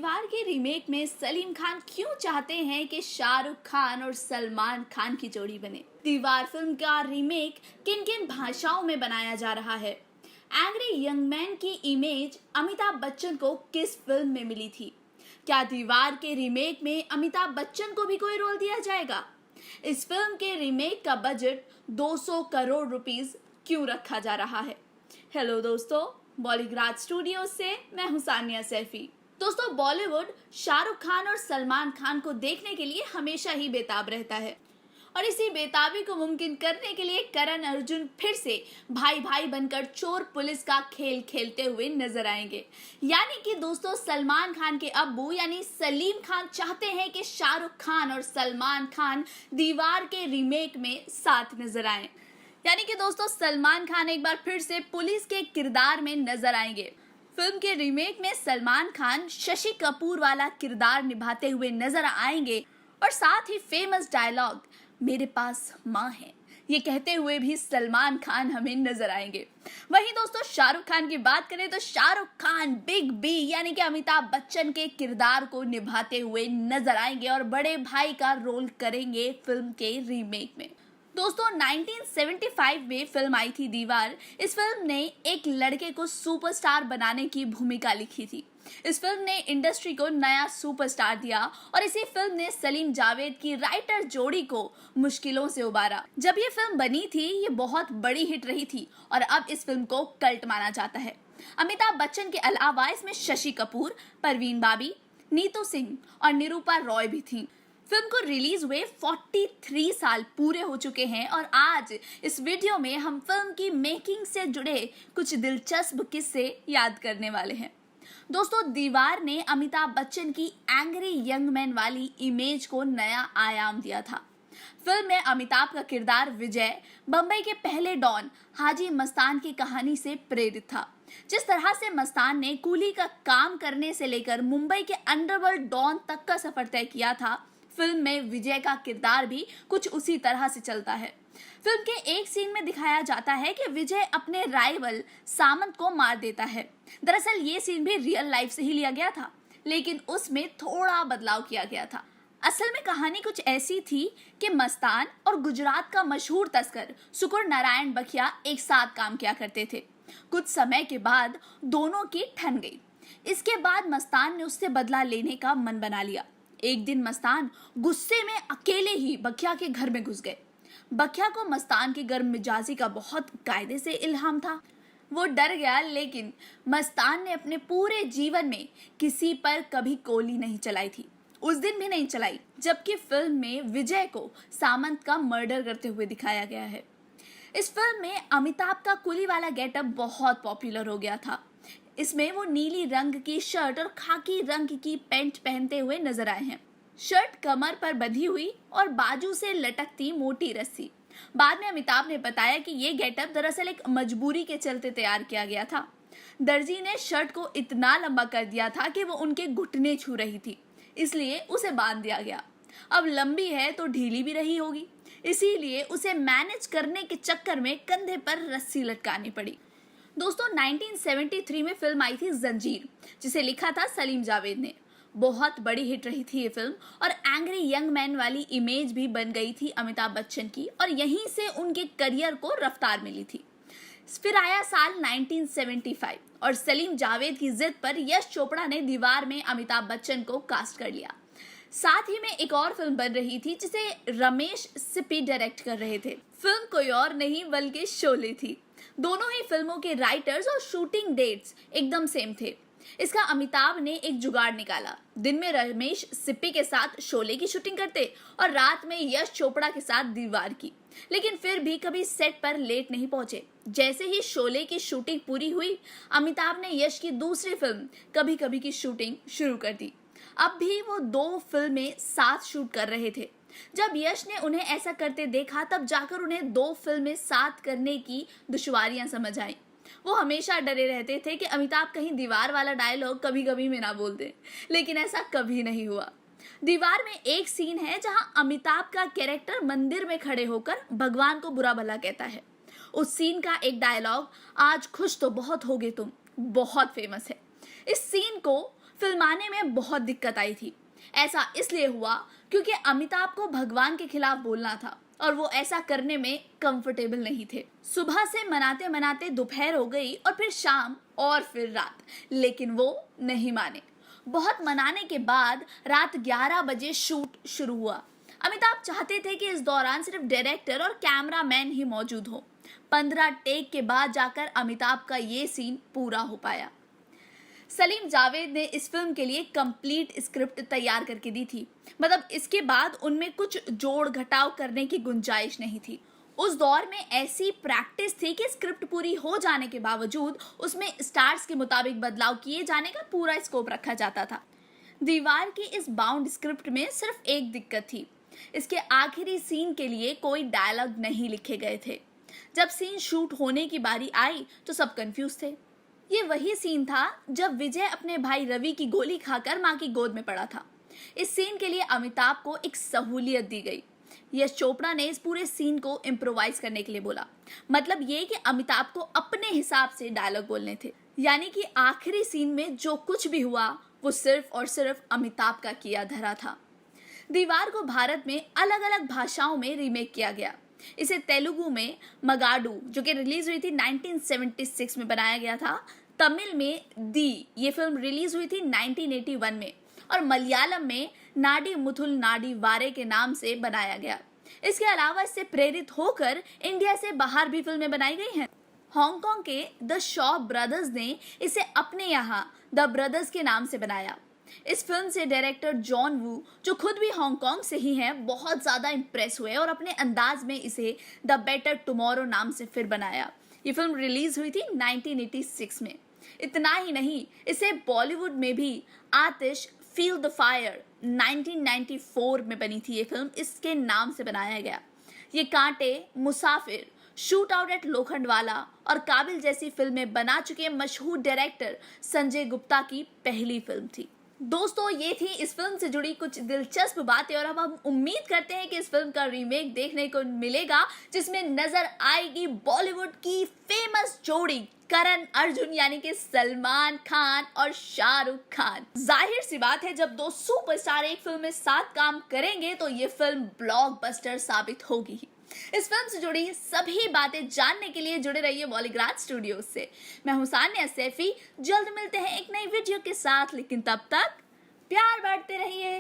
दीवार के रीमेक में सलीम खान क्यों चाहते हैं कि शाहरुख खान और सलमान खान की जोड़ी बने? दीवार फिल्म का रीमेक किन किन भाषाओं में बनाया जा रहा है? एंग्री यंग मैन की इमेज अमिताभ बच्चन को किस फिल्म में मिली थी? क्या दीवार के रीमेक में अमिताभ बच्चन को भी कोई रोल दिया जाएगा? इस फिल्म के रीमेक का बजट 200 करोड़ रुपीस क्यों रखा जा रहा है? हेलो दोस्तों, बॉलीग्राज स्टूडियो से मैं हूं सानिया सैफी। दोस्तों, बॉलीवुड शाहरुख खान और सलमान खान को देखने के लिए हमेशा ही बेताब रहता है और इसी बेताबी को मुमकिन करने के लिए करण अर्जुन फिर से भाई भाई बनकर चोर पुलिस का खेल खेलते हुए नजर आएंगे। यानी कि दोस्तों, सलमान खान के अब्बू यानी सलीम खान चाहते हैं कि शाहरुख खान और सलमान खान दीवार के रीमेक में साथ नजर आएं। यानी कि दोस्तों, सलमान खान एक बार फिर से पुलिस के किरदार में नजर आएंगे। फिल्म के रीमेक में सलमान खान शशि कपूर वाला किरदार निभाते हुए नजर आएंगे और साथ ही फेमस डायलॉग मेरे पास माँ है ये कहते हुए भी सलमान खान हमें नजर आएंगे। वहीं दोस्तों, शाहरुख खान की बात करें तो शाहरुख खान बिग बी यानी कि अमिताभ बच्चन के किरदार को निभाते हुए नजर आएंगे और बड़े भाई का रोल करेंगे फिल्म के रीमेक में। दोस्तों, 1975 में फिल्म आई थी दीवार। इस फिल्म ने एक लड़के को सुपरस्टार बनाने की भूमिका लिखी थी। इस फिल्म ने इंडस्ट्री को नया सुपरस्टार दिया और इसी फिल्म ने सलीम जावेद की राइटर जोड़ी को मुश्किलों से उबारा। जब ये फिल्म बनी थी, ये बहुत बड़ी हिट रही थी और अब इस फिल्म को कल्ट माना जाता है। अमिताभ बच्चन के अलावा इसमें शशि कपूर, परवीन बाबी, नीतू सिंह और निरूपा रॉय भी थी। फिल्म को रिलीज हुए 43 साल पूरे हो चुके हैं और आज इस वीडियो में हम फिल्म की मेकिंग से जुड़े कुछ दिलचस्प किस्से याद करने वाले हैं। दोस्तों, दीवार ने अमिताभ बच्चन की एंग्री यंग मैन वाली इमेज को नया आयाम दिया था। फिल्म में अमिताभ का किरदार विजय बम्बई के पहले डॉन हाजी मस्तान की कहानी से प्रेरित था। जिस तरह से मस्तान ने कुली का काम करने से लेकर मुंबई के अंडरवर्ल्ड डॉन तक का सफर तय किया था, फिल्म में विजय का किरदार भी कुछ उसी तरह से चलता है। फिल्म के एक सीन में दिखाया जाता है कि विजय अपने राइवल सामंत को मार देता है। दरअसल ये सीन भी रियल लाइफ से ही लिया गया था, लेकिन उसमें थोड़ा बदलाव किया गया था। असल में कहानी कुछ ऐसी थी कि मस्तान और गुजरात का मशहूर तस्कर सुकुर नारायण बखिया एक साथ काम किया करते थे। कुछ समय के बाद दोनों की ठन गई। इसके बाद मस्तान ने उससे बदला लेने का मन बना लिया। एक दिन मस्तान गुस्से में अकेले ही बखिया के घर में घुस गए। बखिया को मस्तान की गर्म मिजाजी का बहुत कायदे से इल्हाम था। वो डर गया, लेकिन मस्तान ने अपने पूरे जीवन में किसी पर कभी गोली नहीं चलाई थी, उस दिन भी नहीं चलाई। जबकि फिल्म में विजय को सामंत का मर्डर करते हुए दिखाया गया है। इस फिल्म में अमिताभ का कुली वाला गेटअप बहुत पॉपुलर हो गया था। इसमें वो नीली रंग की शर्ट और खाकी रंग की पैंट पहनते हुए नजर आए हैं। शर्ट कमर पर बंधी हुई और बाजू से लटकती मोटी रस्सी। बाद में अमिताभ ने बताया कि ये गेटअप दरअसल एक मजबूरी के चलते तैयार किया गया था। दर्जी ने शर्ट को इतना लंबा कर दिया था कि वो उनके घुटने छू रही थी, इसलिए उसे बांध दिया गया। अब लंबी है तो ढीली भी रही होगी, इसीलिए उसे मैनेज करने के चक्कर में कंधे पर रस्सी लटकानी पड़ी। दोस्तों, 1973 में फिल्म आई थी जंजीर, जिसे लिखा था सलीम जावेद ने। बहुत बड़ी हिट रही थी ये फिल्म और एंग्री यंग मैन वाली इमेज भी बन गई थी अमिताभ बच्चन की और यहीं से उनके करियर को रफ्तार मिली थी। फिर आया साल 1975 और सलीम जावेद की जिद पर यश चोपड़ा ने दीवार में अमिताभ बच्चन को कास्ट कर लिया। साथ ही में एक और फिल्म बन रही थी जिसे रमेश सिप्पी डायरेक्ट कर रहे थे। फिल्म कोई और नहीं बल्कि शोले थी। दोनों ही फिल्मों के राइटर्स और शूटिंग डेट्स एकदम सेम थे। इसका अमिताभ ने एक जुगाड़ निकाला। दिन में रमेश सिप्पी के साथ शोले की शूटिंग करते और रात में यश चोपड़ा के साथ दीवार की, लेकिन फिर भी कभी सेट पर लेट नहीं पहुंचे। जैसे ही शोले की शूटिंग पूरी हुई, अमिताभ ने यश की दूसरी फिल्म कभी कभी की शूटिंग शुरू कर दी। अब भी वो 2 फिल्में साथ शूट कर रहे थे। जब यश ने उन्हें ऐसा करते देखा, तब जाकर उन्हें 2 फिल्में साथ करने की दुश्वारियां समझ आई। वो हमेशा डरे रहते थे कि अमिताभ कहीं दीवार वाला डायलॉग कभी कभी में ना बोल दे, लेकिन ऐसा कभी नहीं हुआ। दीवार में एक सीन है जहां अमिताभ का कैरेक्टर मंदिर में खड़े होकर भगवान को बुरा भला कहता है। उस सीन का एक डायलॉग आज खुश तो बहुत होगे तुम बहुत फेमस है। इस सीन को फिल्माने में बहुत दिक्कत आई थी। ऐसा इसलिए हुआ क्योंकि अमिताभ को भगवान के खिलाफ बोलना था और वो ऐसा करने में कंफर्टेबल नहीं थे। सुबह से मनाते मनाते दोपहर हो गई और फिर शाम और फिर रात, लेकिन वो नहीं माने। बहुत मनाने के बाद रात 11 बजे शूट शुरू हुआ। अमिताभ चाहते थे कि इस दौरान सिर्फ डायरेक्टर और कैमरामैन ही मौजूद हो। 15 टेक के बाद जाकर अमिताभ का ये सीन पूरा हो पाया। सलीम जावेद ने इस फिल्म के लिए कंप्लीट स्क्रिप्ट तैयार करके दी थी, मतलब इसके बाद उनमें कुछ जोड़ घटाव करने की गुंजाइश नहीं थी। उस दौर में ऐसी प्रैक्टिस थी कि स्क्रिप्ट पूरी हो जाने के बावजूद उसमें स्टार्स के मुताबिक बदलाव किए जाने का पूरा स्कोप रखा जाता था। दीवार की इस बाउंड स्क्रिप्ट में सिर्फ एक दिक्कत थी, इसके आखिरी सीन के लिए कोई डायलॉग नहीं लिखे गए थे। जब सीन शूट होने की बारी आई तो सब कंफ्यूज थे। ये वही सीन था जब विजय अपने भाई रवि की गोली खाकर मां की गोद में पड़ा था। इस सीन के लिए अमिताभ को एक सहूलियत दी गई। यश चोपड़ा ने इस पूरे सीन को इम्प्रोवाइज करने के लिए बोला, मतलब ये कि अमिताभ को अपने हिसाब से डायलॉग बोलने थे, यानी कि आखिरी सीन में जो कुछ भी हुआ वो सिर्फ और सिर्फ अमिताभ का किया धरा था। दीवार को भारत में अलग अलग भाषाओं में रीमेक किया गया। इसे तेलुगु में मगाडू, जो कि रिलीज हुई थी 1976 में, बनाया गया था। तमिल में दी, ये फिल्म रिलीज हुई थी 1981 में, और मलयालम में नाडी मुथुल नाडी वारे के नाम से बनाया गया। इसके अलावा इससे प्रेरित होकर इंडिया से बाहर भी फिल्में बनाई गई हैं। हांगकांग के द शॉ ब्रदर्स ने इसे अपने यहाँ द ब्रदर्स के नाम से बनाया। इस फिल्म से डायरेक्टर जॉन वू, जो खुद भी हांगकांग से ही हैं, बहुत ज़्यादा इम्प्रेस हुए और अपने अंदाज में इसे द बेटर टुमारो नाम से फिर बनाया। ये फिल्म रिलीज हुई थी 1986 में। इतना ही नहीं, इसे बॉलीवुड में भी आतिश फील द फायर 1994 में बनी थी। ये फिल्म इसके नाम से बनाया गया। ये कांटे, मुसाफिर, शूट आउट एट लोखंडवाला और काबिल जैसी फिल्में बना चुके मशहूर डायरेक्टर संजय गुप्ता की पहली फिल्म थी। दोस्तों, ये थी इस फिल्म से जुड़ी कुछ दिलचस्प बातें, और अब हम उम्मीद करते हैं कि इस फिल्म का रीमेक देखने को मिलेगा जिसमें नजर आएगी बॉलीवुड की फेमस जोड़ी करण अर्जुन, यानी कि सलमान खान और शाहरुख खान। जाहिर सी बात है, जब दो सुपरस्टार एक फिल्म में साथ काम करेंगे तो ये फिल्म ब्लॉकबस्टर साबित होगी। इस फिल्म से जुड़ी सभी बातें जानने के लिए जुड़े रहिए बॉलीग्राज स्टूडियो से। मैं हूं सान्या सैफी। जल्द मिलते हैं एक नई वीडियो के साथ, लेकिन तब तक प्यार बांटते रहिए।